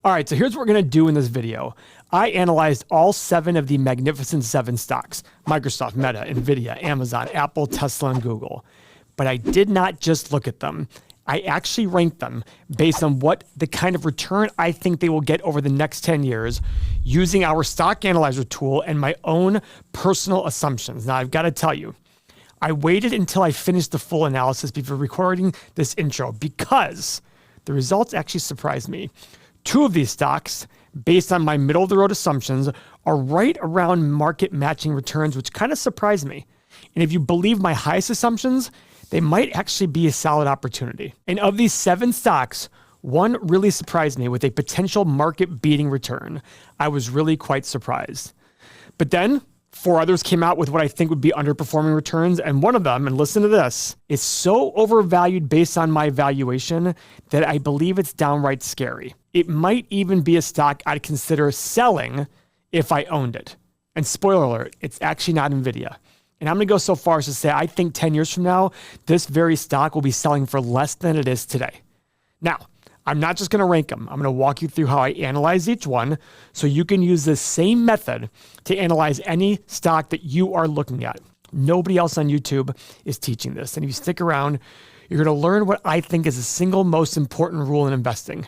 All right, so here's what we're going to do in this video. I analyzed all 7 of the Magnificent 7 stocks: Microsoft, Meta, Nvidia, Amazon, Apple, Tesla, and Google. But I did not just look at them. I actually ranked them based on what the kind of return I think they will get over the next 10 years using our stock analyzer tool and my own personal assumptions. Now, I've got to tell you, I waited until I finished the full analysis before recording this intro because the results actually surprised me. 2 of these stocks, based on my middle-of-the-road assumptions, are right around market-matching returns, which kind of surprised me. And if you believe my highest assumptions, they might actually be a solid opportunity. And of these 7 stocks, 1 really surprised me with a potential market-beating return. I was really quite surprised. But then 4 others came out with what I think would be underperforming returns, and one of them, and listen to this, is so overvalued based on my valuation that I believe it's downright scary. It might even be a stock I'd consider selling if I owned it. And spoiler alert, it's actually not Nvidia. And I'm going to go so far as to say I think 10 years from now, this very stock will be selling for less than it is today. Now, I'm not just going to rank them. I'm going to walk you through how I analyze each one so you can use the same method to analyze any stock that you are looking at. Nobody else on YouTube is teaching this. And if you stick around, you're going to learn what I think is the single most important rule in investing.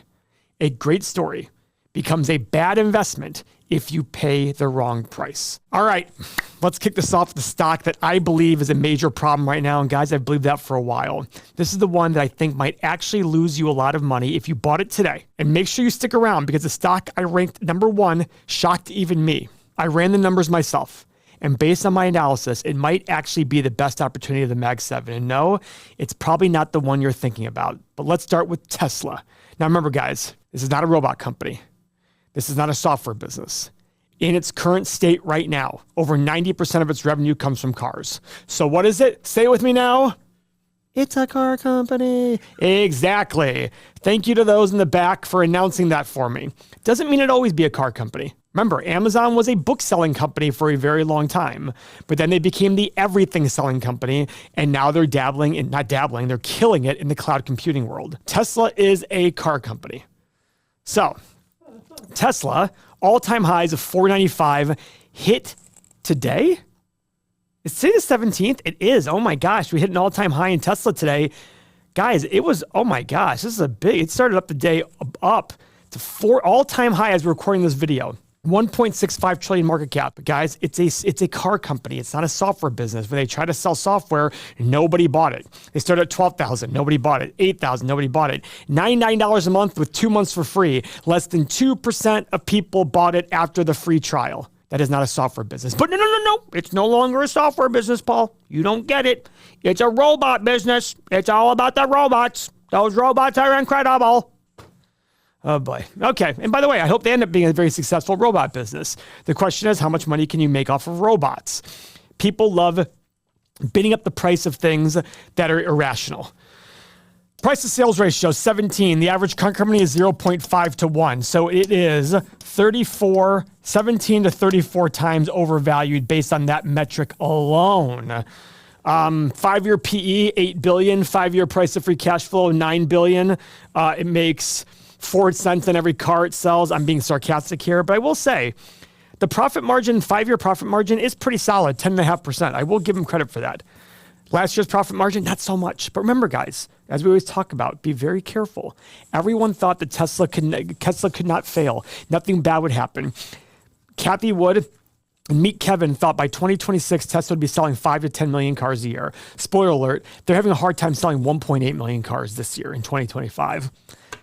A great story becomes a bad investment if you pay the wrong price. All right, let's kick this off with the stock that I believe is a major problem right now. And guys, I've believed that for a while. This is the one that I think might actually lose you a lot of money if you bought it today. And make sure you stick around because the stock I ranked number 1 shocked even me. I ran the numbers myself. And based on my analysis, it might actually be the best opportunity of the Mag 7. And no, it's probably not the one you're thinking about. But let's start with Tesla. Now remember, guys, this is not a robot company. This is not a software business. In its current state right now, over 90% of its revenue comes from cars. So what is it? Say it with me now. It's a car company. Exactly. Thank you to those in the back for announcing that for me. Doesn't mean it'll always be a car company. Remember, Amazon was a book-selling company for a very long time, but then they became the everything-selling company, and now they're they're killing it in the cloud computing world. Tesla is a car company. So, Tesla, all-time highs of $495 hit today? Is today the 17th? It is. Oh my gosh, we hit an all-time high in Tesla today. Guys, it was, oh my gosh, this is it started up the day up to 4 all-time high as we're recording this video. 1.65 trillion market cap. But guys, it's a car company. It's not a software business. When they try to sell software, nobody bought it. They started at $12,000. Nobody bought it. $8,000. Nobody bought it. $99 a month with 2 months for free. Less than 2% of people bought it after the free trial. That is not a software business. But no. It's no longer a software business, Paul. You don't get it. It's a robot business. It's all about the robots. Those robots are incredible. Oh boy. Okay. And by the way, I hope they end up being a very successful robot business. The question is, how much money can you make off of robots? People love bidding up the price of things that are irrational. Price to sales ratio, 17. The average car company is 0.5 to 1. So it is 17 to 34 times overvalued based on that metric alone. 5-year PE, 8 billion. 5-year price to free cash flow, 9 billion. It makes 4 cents on every car it sells. I'm being sarcastic here, but I will say the profit margin, 5-year profit margin is pretty solid, 10.5%. I will give them credit for that. Last year's profit margin, not so much. But remember, guys, as we always talk about, be very careful. Everyone thought that Tesla could not fail. Nothing bad would happen. Kathy Wood and Meet Kevin thought by 2026, Tesla would be selling 5 to 10 million cars a year. Spoiler alert, they're having a hard time selling 1.8 million cars this year in 2025.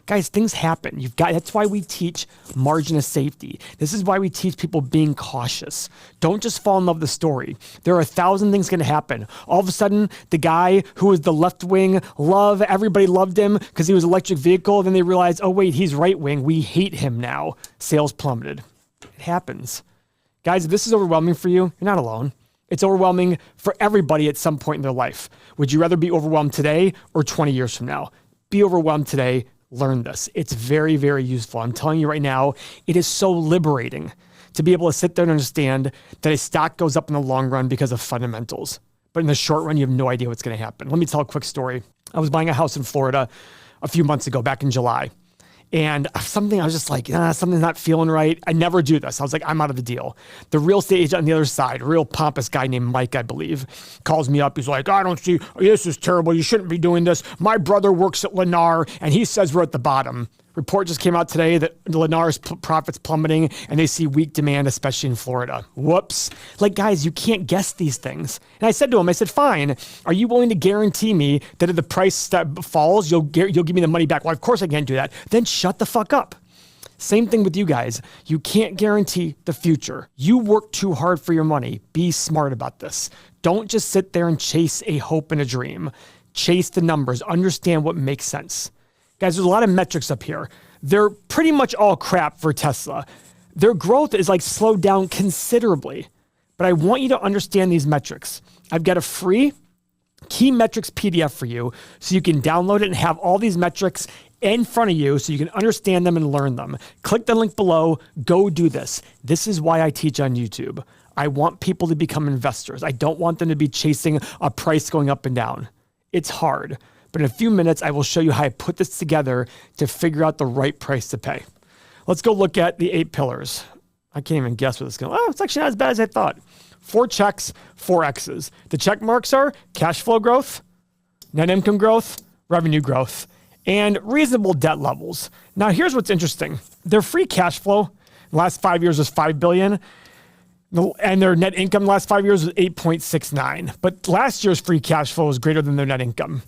Guys, things happen. That's why we teach margin of safety. This is why we teach people being cautious. Don't just fall in love with the story. There are 1,000 things going to happen. All of a sudden, the guy who was the left wing everybody loved him because he was an electric vehicle. Then they realized, oh wait, he's right wing. We hate him now. Sales plummeted. It happens. Guys, if this is overwhelming for you, you're not alone. It's overwhelming for everybody at some point in their life. Would you rather be overwhelmed today or 20 years from now? Be overwhelmed today. Learn this. It's very, very useful. I'm telling you right now, it is so liberating to be able to sit there and understand that a stock goes up in the long run because of fundamentals. But in the short run, you have no idea what's going to happen. Let me tell a quick story. I was buying a house in Florida a few months ago, back in July. And something I was just like, something's not feeling right. I never do this. I was like, I'm out of the deal. The real estate agent on the other side, a real pompous guy named Mike, I believe, calls me up. He's like, I don't see, this is terrible. You shouldn't be doing this. My brother works at Lennar and he says we're at the bottom. Report just came out today that Lennar's profits plummeting and they see weak demand, especially in Florida. Whoops. Like, guys, you can't guess these things. And I said to him, I said, fine, are you willing to guarantee me that if the price falls, you'll give me the money back? Well, of course I can't do that. Then shut the fuck up. Same thing with you guys. You can't guarantee the future. You work too hard for your money. Be smart about this. Don't just sit there and chase a hope and a dream. Chase the numbers. Understand what makes sense. Guys, there's a lot of metrics up here. They're pretty much all crap for Tesla. Their growth is like slowed down considerably. But I want you to understand these metrics. I've got a free key metrics PDF for you so you can download it and have all these metrics in front of you so you can understand them and learn them. Click the link below. Go do this. This is why I teach on YouTube. I want people to become investors. I don't want them to be chasing a price going up and down. It's hard. But in a few minutes, I will show you how I put this together to figure out the right price to pay. Let's go look at the 8 pillars. I can't even guess what it's going to. Oh, it's actually not as bad as I thought. 4 checks, 4 X's. The check marks are cash flow growth, net income growth, revenue growth, and reasonable debt levels. Now, here's what's interesting. Their free cash flow in the last 5 years was $5 billion. And their net income in the last 5 years was 8.69. But last year's free cash flow was greater than their net income.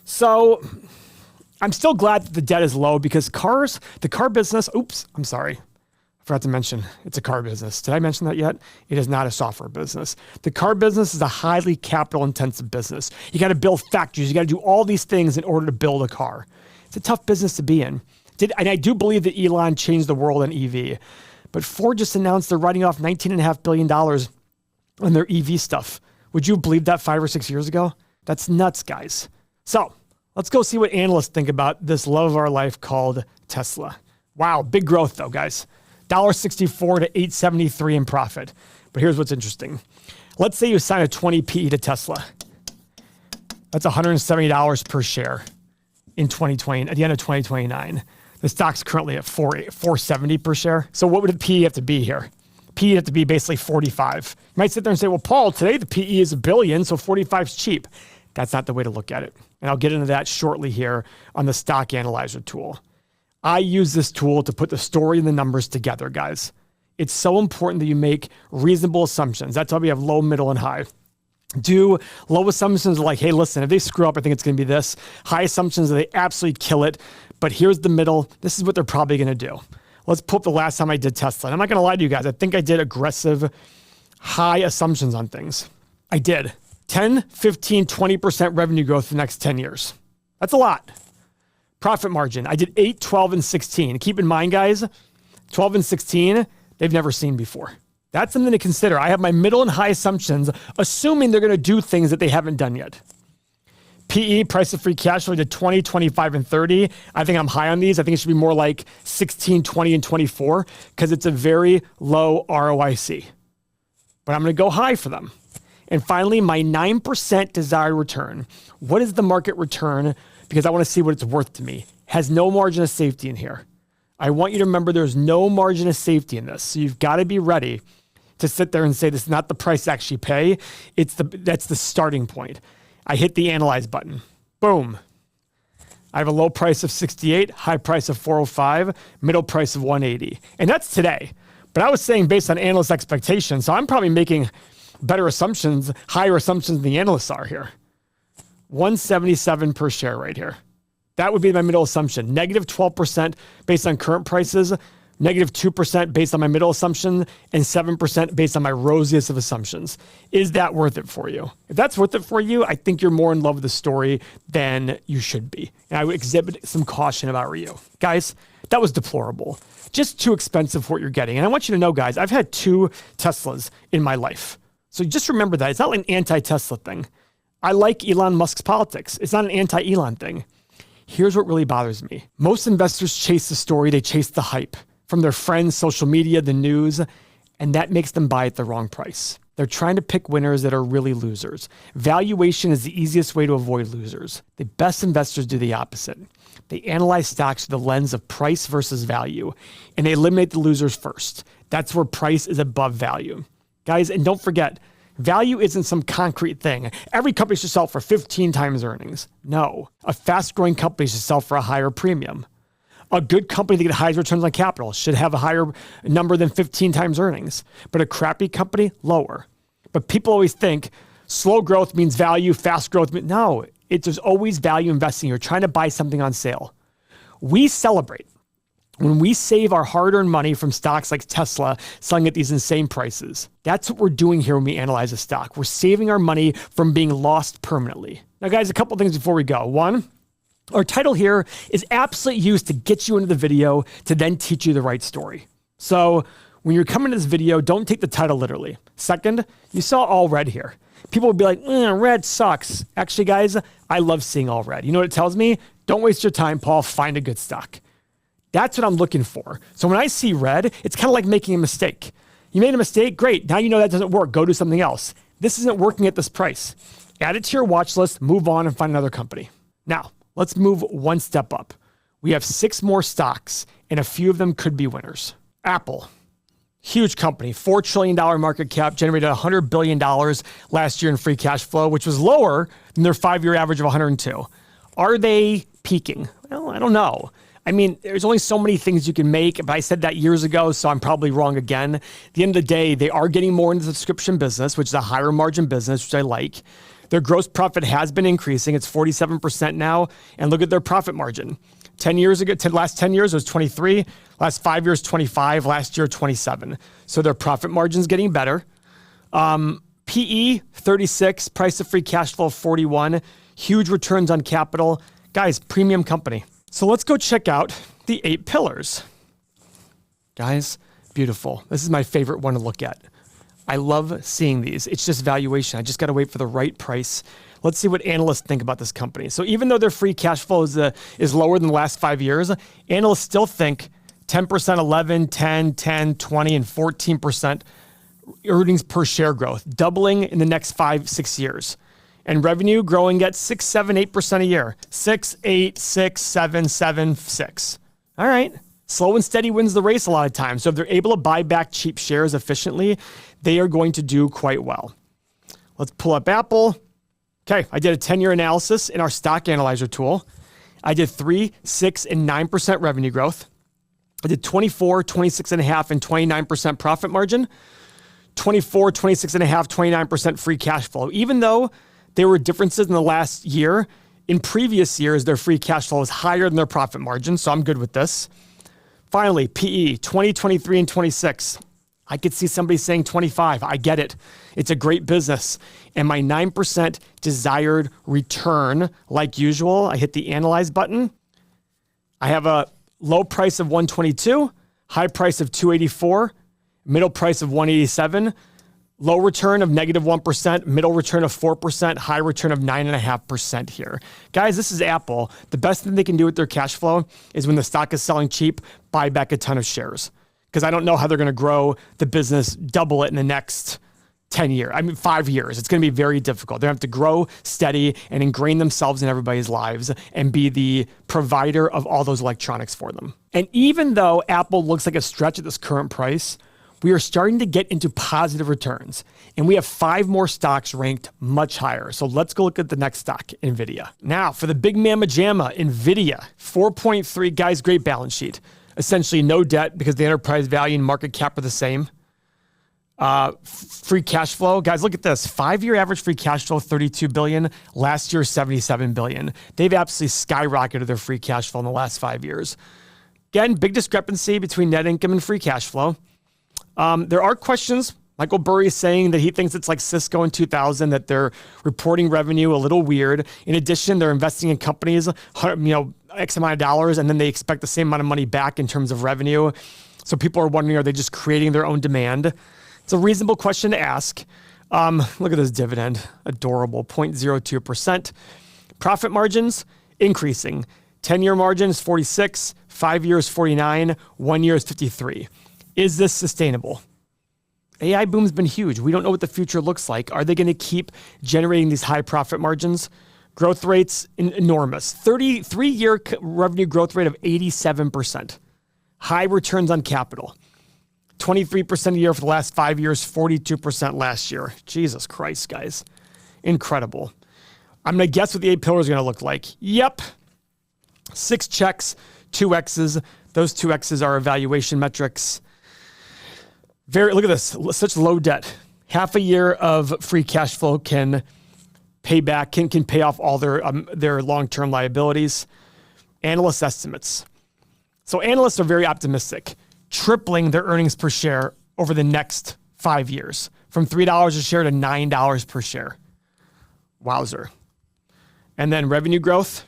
So I'm still glad that the debt is low because the car business, I forgot to mention it's a car business. Did I mention that yet? It is not a software business. The car business is a highly capital intensive business. You got to build factories. You got to do all these things in order to build a car. It's a tough business to be in. And I do believe that Elon changed the world in EV, but Ford just announced they're writing off $19.5 billion on their EV stuff. Would you have believed that 5 or 6 years ago? That's nuts, guys. So let's go see what analysts think about this love of our life called Tesla. Wow, big growth though, guys. $1.64 to $8.73 in profit. But here's what's interesting. Let's say you sign a 20 PE to Tesla. That's $170 per share in 2020, at the end of 2029. The stock's currently at $470 per share. So what would the PE have to be here? PE have to be basically 45. You might sit there and say, well, Paul, today the PE is $1 billion, so 45 is cheap. That's not the way to look at it. And I'll get into that shortly here on the stock analyzer tool. I use this tool to put the story and the numbers together, guys. It's so important that you make reasonable assumptions. That's why we have low, middle, and high. Do low assumptions like, hey, listen, if they screw up, I think it's going to be this. High assumptions that they absolutely kill it. But here's the middle. This is what they're probably going to do. Let's pull up the last time I did Tesla. And I'm not going to lie to you guys. I think I did aggressive, high assumptions on things. I did. 10, 15, 20% revenue growth for the next 10 years. That's a lot. Profit margin. I did 8, 12, and 16. Keep in mind, guys, 12 and 16, they've never seen before. That's something to consider. I have my middle and high assumptions, assuming they're going to do things that they haven't done yet. PE, price of free cash flow, did 20, 25, and 30. I think I'm high on these. I think it should be more like 16, 20, and 24 because it's a very low ROIC. But I'm going to go high for them. And finally, my 9% desired return. What is the market return? Because I want to see what it's worth to me. Has no margin of safety in here. I want you to remember there's no margin of safety in this. So you've got to be ready to sit there and say, this is not the price to actually pay. That's the starting point. I hit the analyze button. Boom. I have a low price of 68, high price of 405, middle price of 180. And that's today. But I was saying based on analyst expectations, so I'm probably making better assumptions, higher assumptions than the analysts are here. 177 per share right here. That would be my middle assumption. Negative 12% based on current prices, negative 2% based on my middle assumption, and 7% based on my rosiest of assumptions. Is that worth it for you? If that's worth it for you, I think you're more in love with the story than you should be. And I would exhibit some caution about you. Guys, that was deplorable. Just too expensive for what you're getting. And I want you to know, guys, I've had 2 Teslas in my life. So just remember that. It's not like an anti-Tesla thing. I like Elon Musk's politics. It's not an anti-Elon thing. Here's what really bothers me. Most investors chase the story. They chase the hype from their friends, social media, the news, and that makes them buy at the wrong price. They're trying to pick winners that are really losers. Valuation is the easiest way to avoid losers. The best investors do the opposite. They analyze stocks through the lens of price versus value, and they eliminate the losers first. That's where price is above value. Guys, and don't forget, value isn't some concrete thing. Every company should sell for 15 times earnings. No, a fast-growing company should sell for a higher premium. A good company that gets high returns on capital should have a higher number than 15 times earnings, but a crappy company, lower. But people always think slow growth means value, fast growth means, no, there's always value investing. You're trying to buy something on sale. We celebrate when we save our hard-earned money from stocks like Tesla selling at these insane prices. That's what we're doing here when we analyze a stock. We're saving our money from being lost permanently. Now, guys, a couple things before we go. One, our title here is absolutely used to get you into the video to then teach you the right story. So when you're coming to this video, don't take the title literally. Second, you saw all red here. People would be like, red sucks. Actually, guys, I love seeing all red. You know what it tells me? Don't waste your time, Paul. Find a good stock. That's what I'm looking for. So when I see red, it's kind of like making a mistake. You made a mistake? Great. Now you know that doesn't work. Go do something else. This isn't working at this price. Add it to your watch list, move on, and find another company. Now, let's move one step up. We have 6 more stocks, and a few of them could be winners. Apple, huge company, $4 trillion market cap, generated $100 billion last year in free cash flow, which was lower than their 5-year average of 102. Are they peaking? Well, I don't know. I mean, there's only so many things you can make, but I said that years ago, so I'm probably wrong again. At the end of the day, they are getting more into the subscription business, which is a higher margin business, which I like. Their gross profit has been increasing. It's 47% now. And look at their profit margin. 10 years ago, last 10 years, it was 23. Last 5 years, 25. Last year, 27. So their profit margin's getting better. PE, 36. Price of free cash flow, 41. Huge returns on capital. Guys, premium company. So let's go check out the 8 pillars. Guys, beautiful. This is my favorite one to look at. I love seeing these. It's just valuation. I just got to wait for the right price. Let's see what analysts think about this company. So even though their free cash flow is lower than the last 5 years, analysts still think 10%, 11, 10, 10, 20, and 14% earnings per share growth, doubling in the next 5-6 years. And revenue growing at 6, 7, 8% a year. 6, 8, 6, 7, 7, 6. All right. Slow and steady wins the race a lot of times. So if they're able to buy back cheap shares efficiently, they are going to do quite well. Let's pull up Apple. Okay, I did a 10-year analysis in our stock analyzer tool. I did 3, 6, and 9% revenue growth. I did 24, 26.5, and 29% profit margin. 24, 26.5, 29% free cash flow. Even though there were differences in the last year, in previous years, their free cash flow was higher than their profit margin, so I'm good with this. Finally, PE, 20, 23, and 26. I could see somebody saying 25. I get it. It's a great business. And my 9% desired return, like usual, I hit the analyze button. I have a low price of 122, high price of 284, middle price of 187, low return of -1%, middle return of 4%, high return of 9.5% here. Guys, this is Apple. The best thing they can do with their cash flow is when the stock is selling cheap, buy back a ton of shares. Because I don't know how they're going to grow the business, double it in the next 10 years. 5 years. It's going to be very difficult. They have to grow steady and ingrain themselves in everybody's lives and be the provider of all those electronics for them. And even though Apple looks like a stretch at this current price, we are starting to get into positive returns. And we have 5 more stocks ranked much higher. So let's go look at the next stock, Nvidia. Now, for the big mamma jamma, Nvidia, 4.3, guys, great balance sheet. Essentially no debt because the enterprise value and market cap are the same. Free cash flow, guys, look at this. 5-year average free cash flow, $32 billion. Last year, $77 billion. They've absolutely skyrocketed their free cash flow in the last 5 years. Again, big discrepancy between net income and free cash flow. There are questions. Michael Burry is saying that he thinks it's like Cisco in 2000, that they're reporting revenue a little weird. In addition, they're investing in companies, X amount of dollars, and then they expect the same amount of money back in terms of revenue. So people are wondering, are they just creating their own demand? It's a reasonable question to ask. Look at this dividend. Adorable, 0.02%. Profit margins, increasing. 10-year margin is 46, 5 years 49, 1 year is 53. Is this sustainable? AI boom's been huge. We don't know what the future looks like. Are they going to keep generating these high profit margins? Growth rates enormous. 33-year revenue growth rate of 87%. High returns on capital. 23% a year for the last 5 years, 42% last year. Jesus Christ, guys. Incredible. I'm going to guess what the 8 pillars are going to look like. Yep. 6 checks, 2 X's. Those 2 X's are evaluation metrics. Look at this, such low debt. Half a year of free cash flow can pay back, can pay off all their long-term liabilities. Analyst estimates. So analysts are very optimistic, tripling their earnings per share over the next 5 years, from $3 a share to $9 per share. Wowzer. And then revenue growth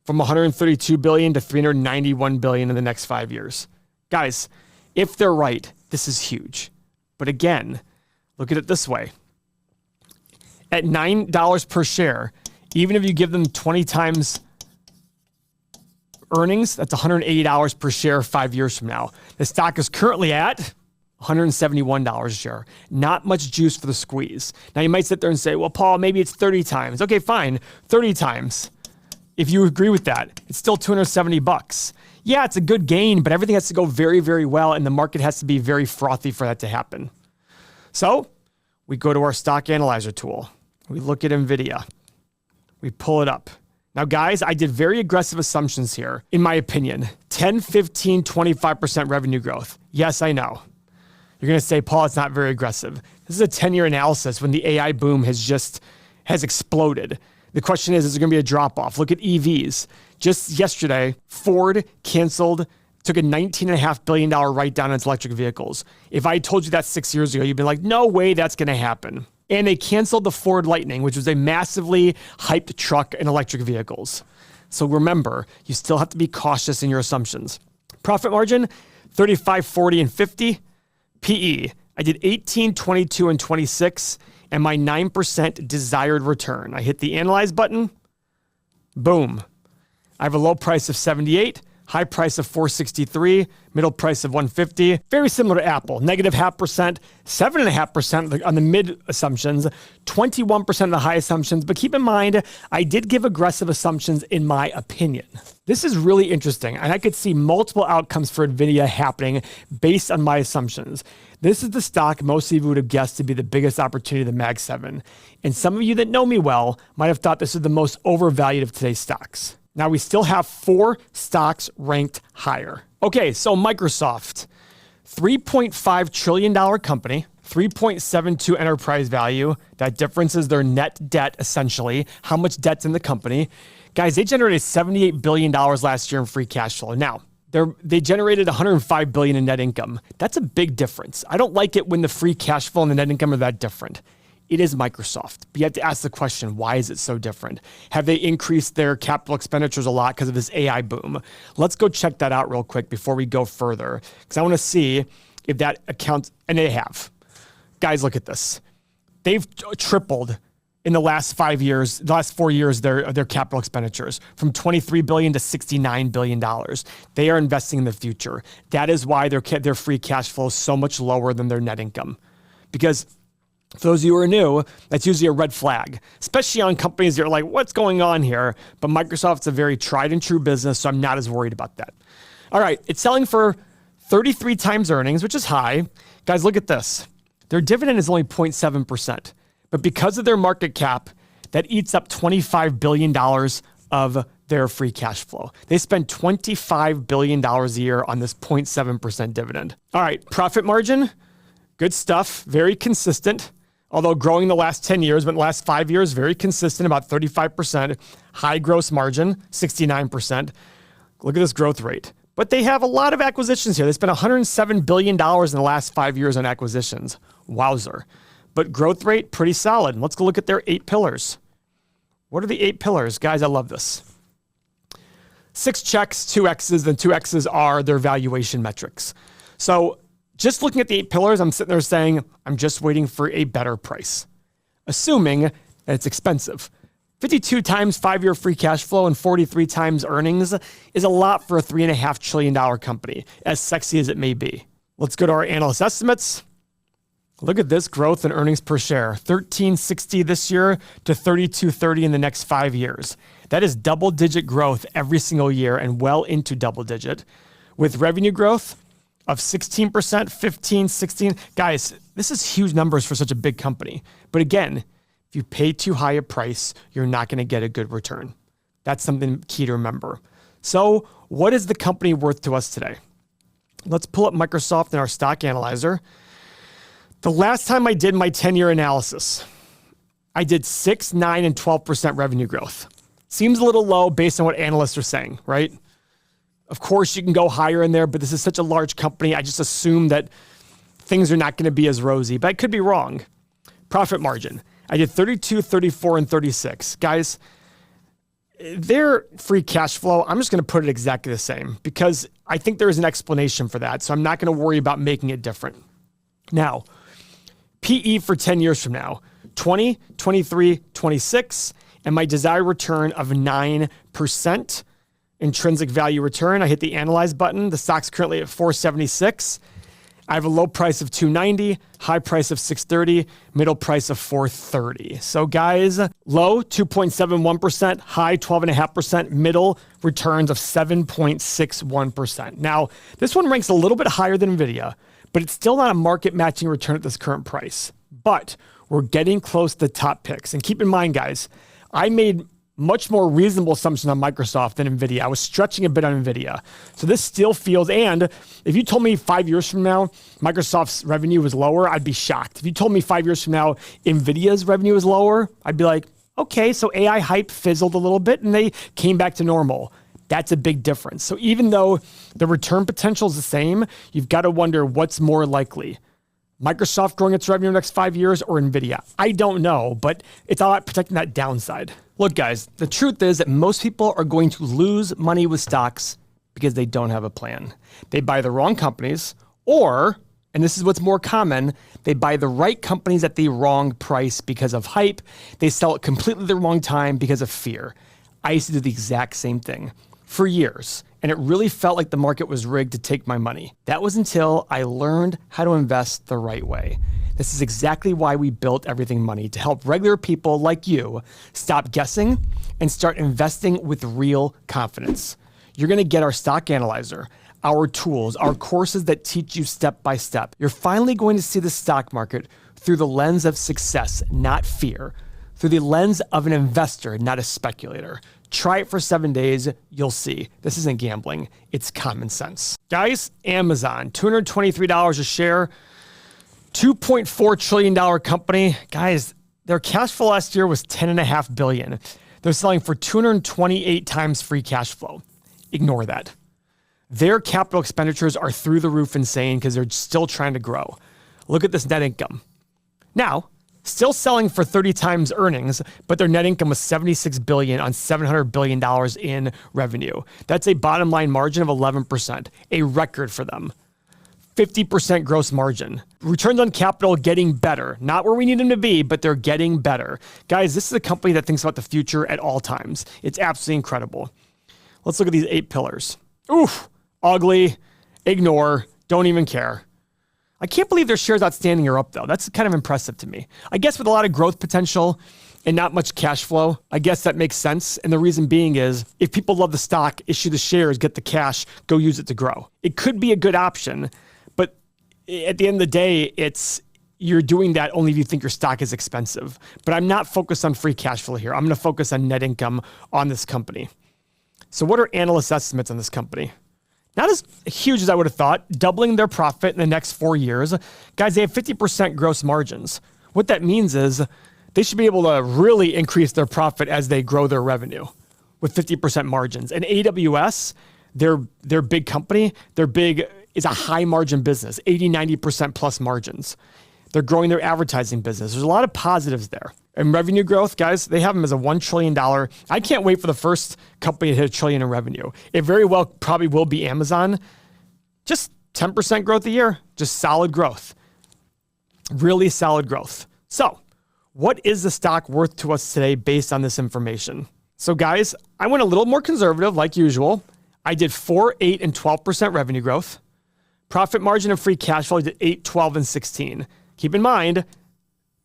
from $132 billion to $391 billion in the next 5 years. Guys, if they're right, this is huge. But again, look at it this way. At $9 per share, even if you give them 20 times earnings, that's $180 per share 5 years from now. The stock is currently at $171 a share. Not much juice for the squeeze. Now you might sit there and say, well, Paul, maybe it's 30 times. Okay, fine, 30 times. If you agree with that, it's still $270. Yeah, it's a good gain, but everything has to go very, very well, and the market has to be very frothy for that to happen. So we go to our stock analyzer tool. We look at Nvidia. We pull it up. Now, guys, I did very aggressive assumptions here, in my opinion. 10, 15, 25% revenue growth. Yes, I know. You're going to say, Paul, it's not very aggressive. This is a 10-year analysis when the AI boom has exploded. The question is there going to be a drop-off? Look at EVs. Just yesterday, Ford took a $19.5 billion write-down on its electric vehicles. If I told you that 6 years ago, you'd be like, no way that's going to happen. And they canceled the Ford Lightning, which was a massively hyped truck in electric vehicles. So remember, you still have to be cautious in your assumptions. Profit margin, 35, 40, and 50. PE, I did 18, 22, and 26, and my 9% desired return. I hit the analyze button. Boom. I have a low price of 78, high price of 463, middle price of 150. Very similar to Apple, negative 0.5%, 7.5% on the mid assumptions, 21% of the high assumptions. But keep in mind, I did give aggressive assumptions in my opinion. This is really interesting, and I could see multiple outcomes for Nvidia happening based on my assumptions. This is the stock most of you would have guessed to be the biggest opportunity of the Mag 7. And some of you that know me well might have thought this is the most overvalued of today's stocks. Now we still have 4 stocks ranked higher. Okay, so Microsoft, $3.5 trillion company, 3.72 enterprise value. That difference is their net debt, essentially. How much debt's in the company. Guys, they generated $78 billion last year in free cash flow. Now, they generated $105 billion in net income. That's a big difference. I don't like it when the free cash flow and the net income are that different. It is Microsoft. But you have to ask the question, why is it so different? Have they increased their capital expenditures a lot because of this AI boom? Let's go check that out real quick before we go further, because I want to see if that accounts, and they have. Guys, look at this. They've tripled in the last 5 years, the last 4 years, their capital expenditures from $23 billion to $69 billion. They are investing in the future. That is why their free cash flow is so much lower than their net income. Because for those of you who are new, that's usually a red flag, especially on companies that are like, what's going on here? But Microsoft's a very tried and true business, so I'm not as worried about that. All right, it's selling for 33 times earnings, which is high. Guys, look at this. Their dividend is only 0.7%. But because of their market cap, that eats up $25 billion of their free cash flow. They spend $25 billion a year on this 0.7% dividend. All right, profit margin, good stuff, very consistent. Although growing the last 10 years, but in the last 5 years, very consistent, about 35%. High gross margin, 69%. Look at this growth rate. But they have a lot of acquisitions here. They spent $107 billion in the last 5 years on acquisitions. Wowzer. But growth rate, pretty solid. Let's go look at their 8 pillars. What are the 8 pillars? Guys, I love this. 6 checks, 2 X's, then 2 X's are their valuation metrics. So just looking at the 8 pillars, I'm sitting there saying, I'm just waiting for a better price, assuming that it's expensive. 52 times 5-year free cash flow and 43 times earnings is a lot for a $3.5 trillion company, as sexy as it may be. Let's go to our analyst estimates. Look at this growth in earnings per share, $13.60 this year to $32.30 in the next 5 years. That is double-digit growth every single year and well into double-digit. With revenue growth of 16%, 15, 16. Guys, this is huge numbers for such a big company. But again, if you pay too high a price, you're not going to get a good return. That's something key to remember. So what is the company worth to us today? Let's pull up Microsoft in our stock analyzer. The last time I did my 10-year analysis, I did 6, 9, and 12% revenue growth. Seems a little low based on what analysts are saying, right? Of course, you can go higher in there, but this is such a large company. I just assume that things are not going to be as rosy, but I could be wrong. Profit margin. I did 32, 34, and 36. Guys, their free cash flow, I'm just going to put it exactly the same because I think there is an explanation for that. So I'm not going to worry about making it different. Now, PE for 10 years from now, 20, 23, 26, and my desired return of 9%. Intrinsic value return. I hit the analyze button. The stock's currently at 476. I have a low price of 290, high price of 630, middle price of 430. So guys, low 2.71%, high 12.5%, middle returns of 7.61%. Now, this one ranks a little bit higher than Nvidia, but it's still not a market matching return at this current price. But we're getting close to the top picks. And keep in mind, guys, I made much more reasonable assumption on Microsoft than Nvidia. I was stretching a bit on Nvidia. So this still feels, and if you told me 5 years from now, Microsoft's revenue was lower, I'd be shocked. If you told me 5 years from now, Nvidia's revenue is lower, I'd be like, okay, so AI hype fizzled a little bit and they came back to normal. That's a big difference. So even though the return potential is the same, you've got to wonder what's more likely. Microsoft growing its revenue in the next 5 years or Nvidia? I don't know, but it's all about protecting that downside. Look, guys, the truth is that most people are going to lose money with stocks because they don't have a plan. They buy the wrong companies or, and this is what's more common, they buy the right companies at the wrong price because of hype. They sell it completely the wrong time because of fear. I used to do the exact same thing for years, and it really felt like the market was rigged to take my money. That was until I learned how to invest the right way. This is exactly why we built Everything Money, to help regular people like you stop guessing and start investing with real confidence. You're going to get our stock analyzer, our tools, our courses that teach you step by step. You're finally going to see the stock market through the lens of success, not fear, through the lens of an investor, not a speculator. Try it for 7 days. You'll see. This isn't gambling. It's common sense. Guys, Amazon, $223 a share, $2.4 trillion company. Guys, their cash flow last year was $10.5 billion. They're selling for 228 times free cash flow. Ignore that. Their capital expenditures are through the roof insane because they're still trying to grow. Look at this net income. Now, still selling for 30 times earnings, but their net income was $76 billion on $700 billion in revenue. That's a bottom line margin of 11%, a record for them. 50% gross margin. Returns on capital getting better. Not where we need them to be, but they're getting better. Guys, this is a company that thinks about the future at all times. It's absolutely incredible. Let's look at these 8 pillars. Oof, ugly, ignore, don't even care. I can't believe their shares outstanding are up, though. That's kind of impressive to me. I guess with a lot of growth potential and not much cash flow, I guess that makes sense. And the reason being is if people love the stock, issue the shares, get the cash, go use it to grow. It could be a good option, but at the end of the day, you're doing that only if you think your stock is expensive. But I'm not focused on free cash flow here. I'm going to focus on net income on this company. So what are analyst estimates on this company? Not as huge as I would have thought, doubling their profit in the next 4 years. Guys, they have 50% gross margins. What that means is they should be able to really increase their profit as they grow their revenue with 50% margins. And AWS, their big company, is a high margin business, 80, 90% plus margins. They're growing their advertising business. There's a lot of positives there. And revenue growth, guys, they have them as a $1 trillion. I can't wait for the first company to hit $1 trillion in revenue. It very well probably will be Amazon. Just 10% growth a year, just solid growth. Really solid growth. So what is the stock worth to us today based on this information? So guys, I went a little more conservative like usual. I did 4, 8, and 12% revenue growth. Profit margin and free cash flow, I did 8, 12, and 16. keep in mind,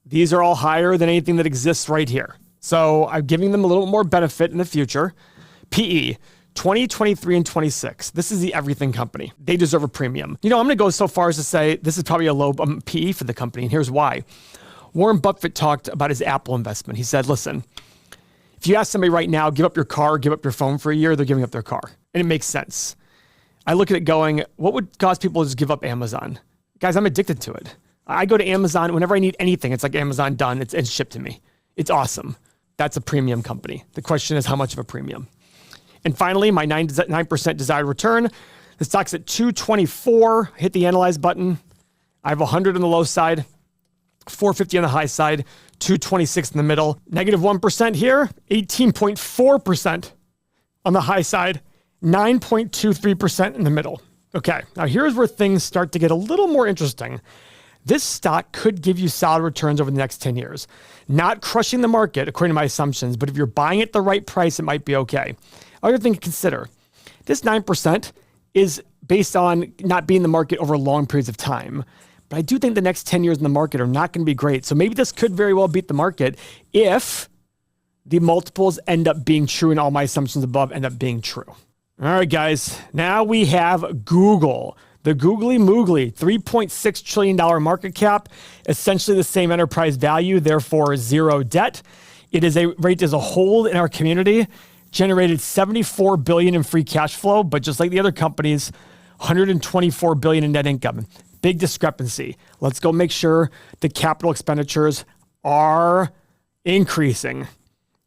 these are all higher than anything that exists right here. So I'm giving them a little more benefit in the future. PE, 20, 23, and 26. This is the everything company. They deserve a premium. I'm going to go so far as to say this is probably a low PE for the company, and here's why. Warren Buffett talked about his Apple investment. He said, listen, if you ask somebody right now, give up your car, give up your phone for a year, they're giving up their car. And it makes sense. I look at it going, what would cause people to just give up Amazon? Guys, I'm addicted to it. I go to Amazon whenever I need anything. It's like Amazon done. It's shipped to me. It's awesome. That's a premium company. The question is how much of a premium? And finally, my 9% desired return. The stock's at 224. Hit the analyze button. I have 100 on the low side, 450 on the high side, 226 in the middle. Negative 1% here, 18.4% on the high side, 9.23% in the middle. Okay, now here's where things start to get a little more interesting. This stock could give you solid returns over the next 10 years. Not crushing the market, according to my assumptions, but if you're buying at the right price, it might be okay. Other thing to consider, this 9% is based on not being in the market over long periods of time. But I do think the next 10 years in the market are not going to be great. So maybe this could very well beat the market if the multiples end up being true and all my assumptions above end up being true. All right, guys. Now we have Google. The googly moogly, $3.6 trillion market cap, essentially the same enterprise value, therefore zero debt. It is rated as a hold in our community, generated $74 billion in free cash flow, but just like the other companies, $124 billion in net income. Big discrepancy. Let's go make sure the capital expenditures are increasing.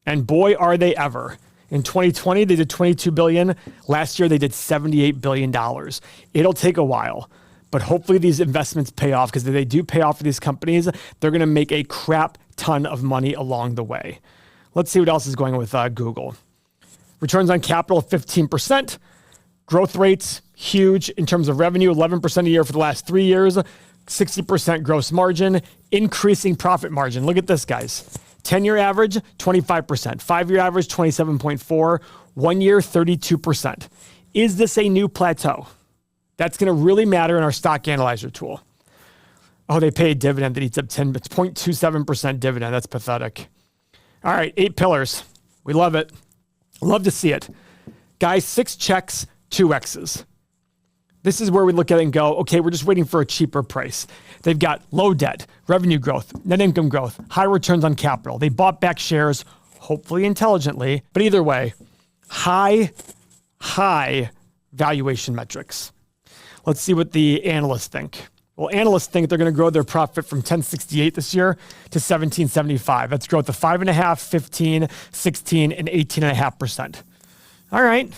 And boy, are they ever. In 2020, they did $22 billion. Last year, they did $78 billion. It'll take a while, but hopefully these investments pay off, because if they do pay off for these companies, they're going to make a crap ton of money along the way. Let's see what else is going on with Google. Returns on capital, 15%. Growth rates, huge in terms of revenue, 11% a year for the last 3 years, 60% gross margin, increasing profit margin. Look at this, guys. 10-year average, 25%. 5-year average, 27.4%. 1 year, 32%. Is this a new plateau? That's going to really matter in our stock analyzer tool. Oh, they pay a dividend that eats up 0.27% dividend. That's pathetic. All right, 8 pillars. We love it. Love to see it. Guys, 6 checks, 2 X's. This is where we look at it and go, okay, we're just waiting for a cheaper price. They've got low debt, revenue growth, net income growth, high returns on capital. They bought back shares, hopefully intelligently, but either way, high valuation metrics. Let's see what the analysts think. Well, analysts think they're going to grow their profit from 1068 this year to 1775. That's growth of 5.5%, 15, 16, and 18.5%. All right.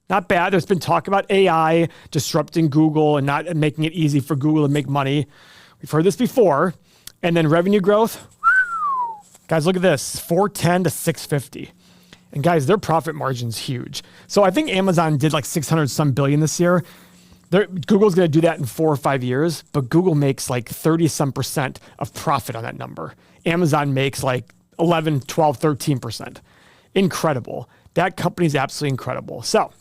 Not bad. There's been talk about AI disrupting Google and not making it easy for Google to make money. We've heard this before. And then revenue growth. Guys, look at this. 410 to 650. And guys, their profit margin's huge. So I think Amazon did like 600 some billion this year. Google's going to do that in 4 or 5 years, but Google makes like 30 some percent of profit on that number. Amazon makes like 11, 12, 13%. Incredible. That company's absolutely incredible. So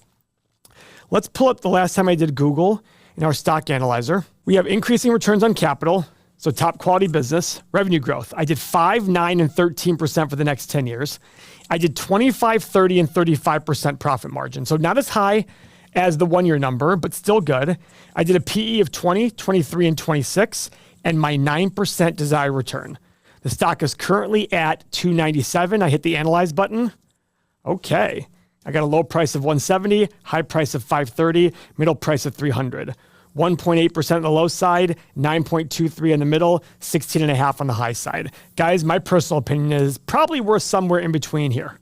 let's pull up the last time I did Google in our stock analyzer. We have increasing returns on capital, so top quality business, revenue growth. I did 5, 9, and 13% for the next 10 years. I did 25, 30, and 35% profit margin. So not as high as the 1 year number, but still good. I did a PE of 20, 23, and 26, and my 9% desired return. The stock is currently at 297. I hit the analyze button. Okay. I got a low price of 170, high price of 530, middle price of 300. 1.8% on the low side, 9.23 in the middle, 16.5 on the high side. Guys, my personal opinion is probably worth somewhere in between here.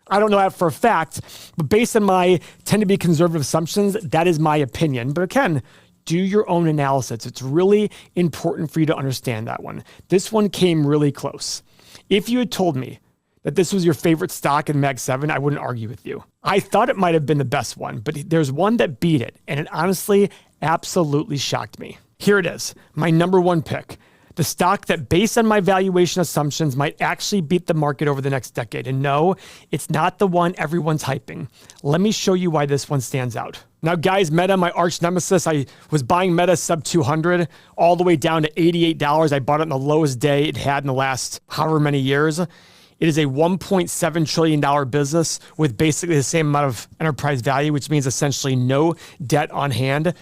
I don't know that for a fact, but based on my tend to be conservative assumptions, that is my opinion. But again, do your own analysis. It's really important for you to understand that one. This one came really close. If you had told me that this was your favorite stock in Mag 7, I wouldn't argue with you. I thought it might have been the best one, but there's one that beat it, and it honestly absolutely shocked me. Here it is, my number 1 pick. The stock that, based on my valuation assumptions, might actually beat the market over the next decade. And no, it's not the one everyone's hyping. Let me show you why this one stands out. Now, guys, Meta, my arch nemesis, I was buying Meta sub 200 all the way down to $88. I bought it on the lowest day it had in the last however many years. It is a $1.7 trillion business with basically the same amount of enterprise value, which means essentially no debt on hand.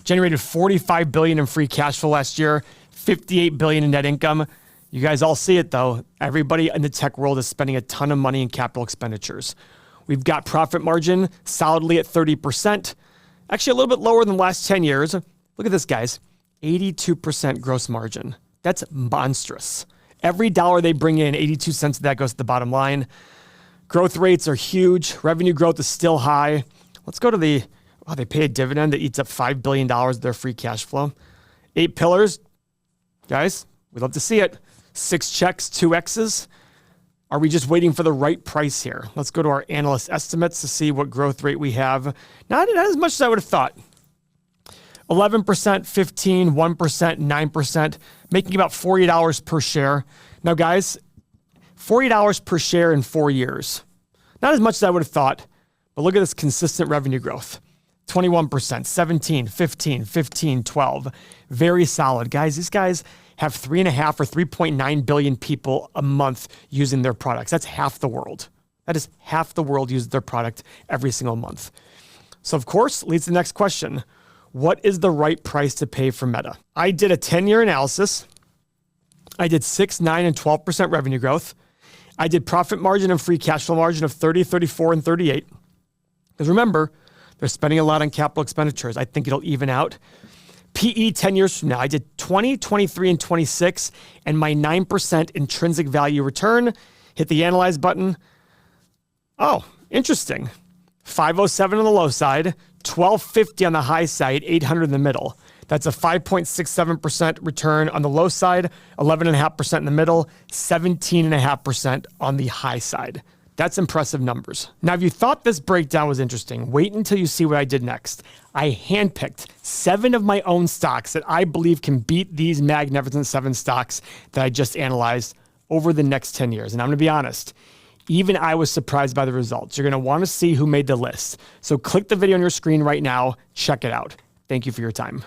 Generated $45 billion in free cash flow last year, $58 billion in net income. You guys all see it though. Everybody in the tech world is spending a ton of money in capital expenditures. We've got profit margin solidly at 30%. Actually, a little bit lower than the last 10 years. Look at this, guys. 82% gross margin. That's monstrous. Every dollar they bring in, 82 cents of that goes to the bottom line. Growth rates are huge. Revenue growth is still high. Let's go to they pay a dividend that eats up $5 billion of their free cash flow. 8 pillars. Guys, we'd love to see it. 6 checks, 2 X's. Are we just waiting for the right price here? Let's go to our analyst estimates to see what growth rate we have. Not as much as I would have thought. 11%, 15%, 1%, 9%, making about $40 per share. Now, guys, $40 per share in 4 years. Not as much as I would have thought, but look at this consistent revenue growth. 21%, 17, 15, 15, 12. Very solid. Guys, these guys have 3.5 or 3.9 billion people a month using their products. That's half the world. That is half the world uses their product every single month. So, of course, leads to the next question. What is the right price to pay for Meta? I did a 10-year analysis. I did 6, 9, and 12% revenue growth. I did profit margin and free cash flow margin of 30, 34, and 38. Because remember, they're spending a lot on capital expenditures. I think it'll even out. PE 10 years from now, I did 20, 23, and 26, and my 9% intrinsic value return. Hit the analyze button. Oh, interesting. 507 on the low side, 1250 on the high side, 800 in the middle. That's a 5.67% return on the low side, 11.5% in the middle, 17.5% on the high side. That's impressive numbers. Now, if you thought this breakdown was interesting, wait until you see what I did next. I handpicked 7 of my own stocks that I believe can beat these magnificent 7 stocks that I just analyzed over the next 10 years. And I'm going to be honest, even I was surprised by the results. You're going to want to see who made the list. So click the video on your screen right now. Check it out. Thank you for your time.